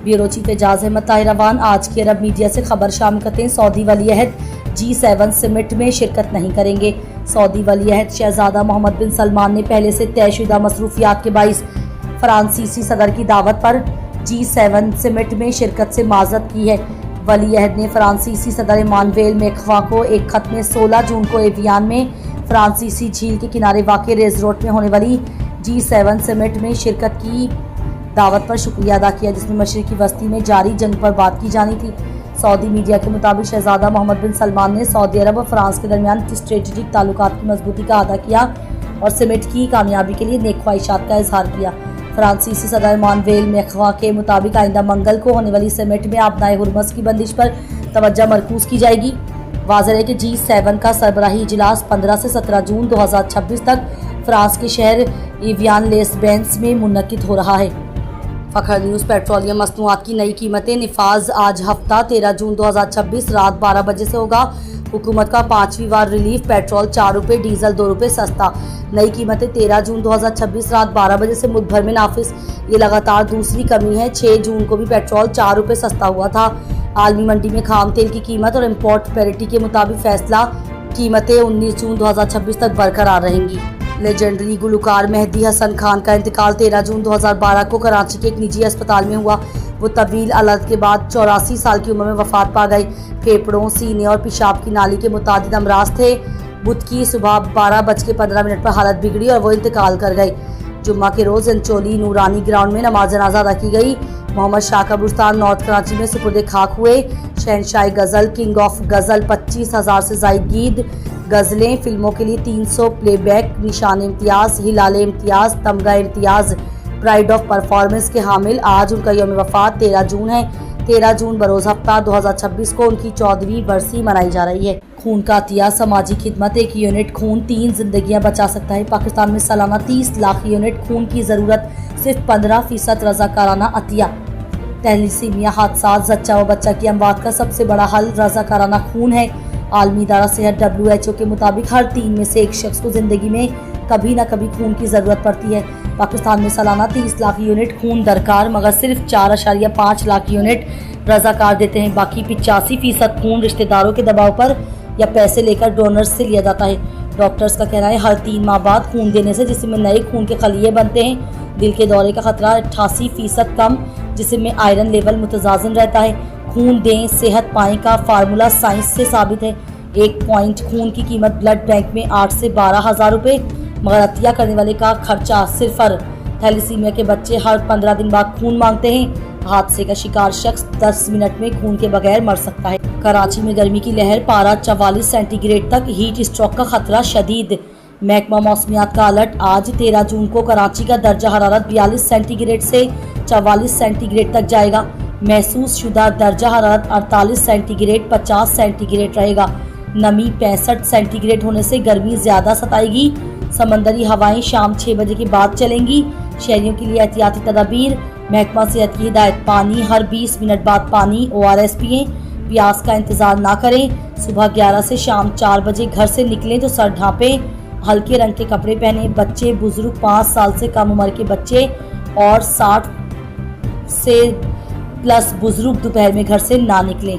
Bureau chief Ejaz Ahmad Tahir Awan आज की अरब media से खबर शामिल करते हैं। सऊदी वलीअहद G7 समिट में शिरकत नहीं करेंगे। सऊदी वलीअहद शहजादा मोहम्मद बिन सलमान ने पहले से तयशुदा मसरूफियात के बाइस फ्रांसीसी सदर की दावत पर G7 समिट में शिरकत से माजरत की है। वलीअहद ने फ्रांसीसी सदर इमानुएल मैक्रों को एक खत में 16 जून को एवियान में फ्रांसीसी झील के किनारे वाक़े रेज़ोर्ट में होने वाली G7 समिट में शिरकत की दावत पर शुक्रिया अदा किया, जिसमें मशरिकी वस्ती में जारी जंग पर बात की जानी थी। सऊदी मीडिया के मुताबिक शहजादा मोहम्मद बिन सलमान ने सऊदी अरब और फ्रांस के दरमियान स्ट्रेटेजिक ताल्लुकात की मजबूती का अदा किया और समिट की कामयाबी के लिए नेक ख्वाहिशात का इजहार किया। फ्रांसीसी सदर इमानुएल मैक्रों के मुताबिक आइंदा मंगल को होने वाली समिट में आबनाए हुर्मस की बंदिश पर तवज्जो मरकूज की जाएगी। वाज़ेह है कि G7 का सरबराही इजलास 15 से 17 जून 2026 तक फ्रांस के शहर एवियान लेस बेंस में मुनक्किद हो रहा है। फ़ख्र न्यूज़ पेट्रोलियम मसनूआत की नई कीमतें निफाज आज हफ्ता 13 जून 2026 रात 12 बजे से होगा। हुकूमत का 5वीं बार रिलीफ, पेट्रोल 4 रुपये, डीजल 2 रुपये सस्ता। नई कीमतें 13 जून 2026 रात 12 बजे से मुल्क भर में नाफिज। ये लगातार दूसरी कमी है। 6 जून को भी पेट्रोल 4 रुपये सस्ता हुआ था। आलमी मंडी में खाम तेल की कीमत और इम्पोर्ट पैरिटी के मुताबिक फैसला, कीमतें 19 जून 2026 तक बरकरार रहेंगी। लेजेंडरी गुलकार मेहदी हसन खान का इंतकाल 13 जून 2012 को कराची के एक निजी अस्पताल में हुआ। वो तवील अलाज के बाद 84 साल की उम्र में वफात पा गए। फेफड़ों, सीने और पेशाब की नाली के मुतादिद अमराज थे। बुध की सुबह 12:15 पर हालत बिगड़ी और वो इंतकाल कर गए। जुम्मा के रोज़ अंचोली नूरानी ग्राउंड में नमाज जनाजा अदा की गई। मोहम्मद शाह कब्रिस्तान नॉर्थ कराची में सुपुर्द खाक हुए। शहनशाह गज़ल, किंग ऑफ गज़ल, 25,000 से ज़ायद गीत गज़लें, फिल्मों के लिए 300 प्लेबैक, निशान इम्तियाज़, हिलाल इम्तियाज़, तमगा इम्तियाज़, प्राइड ऑफ परफॉर्मेंस के हामिल। आज उनका यौम वफ़ात 13 जून है। 13 जून बरोज़ हफ्ता 2026 को उनकी 14वीं बरसी मनाई जा रही है। खून का अतिया, समाजी खिदमत। 1 यूनिट खून 3 जिंदगियां बचा सकता है। पाकिस्तान में सालाना 30 लाख यूनिट खून की ज़रूरत, सिर्फ 15% रज़ाकाराना अतिया। तहलीसीमिया हादसा, जच्चा व बच्चा की अमवात का सबसे बड़ा हल रज़ाकाराना खून है। आलमी इदारा सेहत WHO के मुताबिक हर 3 में से 1 शख्स को ज़िंदगी में कभी ना कभी खून की ज़रूरत पड़ती है। पाकिस्तान में सालाना 30 लाख यूनिट खून दरकार, मगर सिर्फ 4.5 लाख यूनिट रज़ाकार देते हैं। बाकी 85% खून रिश्तेदारों के दबाव पर या पैसे लेकर डोनर्स से लिया जाता है। डॉक्टर्स का कहना है हर 3 माह बाद खून देने से जिस्म में नए खून के खलिए बनते हैं। दिल के दौरे का खतरा 88% कम, जिस्म में आयरन लेवल मुतज़ाज़िन रहता है। खून दें सेहत पाएं का फार्मूला साइंस से साबित है। 1 पॉइंट खून की कीमत ब्लड बैंक में 8 से 12 हज़ार रुपये, मगर अतिया करने वाले का खर्चा सिफर। थैलीसीमिया के बच्चे हर 15 दिन बाद खून मांगते हैं। हादसे का शिकार शख्स 10 मिनट में खून के बगैर मर सकता है। कराची में गर्मी की लहर, पारा 44 सेंटीग्रेड तक, हीट स्ट्रोक का खतरा शदीद। महकमा मौसमियात का अलर्ट, आज 13 जून को कराची का दर्जा हरारत 42 सेंटीग्रेड से 44 सेंटीग्रेड तक जाएगा। महसूस शुदा दर्जा हरारत 48 सेंटीग्रेड 50 सेंटीग्रेड रहेगा। नमी 65 सेंटीग्रेड होने से गर्मी ज़्यादा सताएगी। समंदरी हवाएं शाम 6 बजे के बाद चलेंगी। शहरियों के लिए एहतियाती तदाबीर, महकमा सेहत की हिदायत, पानी हर 20 मिनट बाद पानी, ORS पिएँ। प्यास का इंतज़ार ना करें। सुबह 11 से शाम 4 बजे घर से निकलें तो सर ढाँपें। हल्के रंग के कपड़े पहने। बच्चे, बुजुर्ग, 5 साल से कम उम्र के बच्चे और 60 से प्लस बुजुर्ग दोपहर में घर से ना निकलें।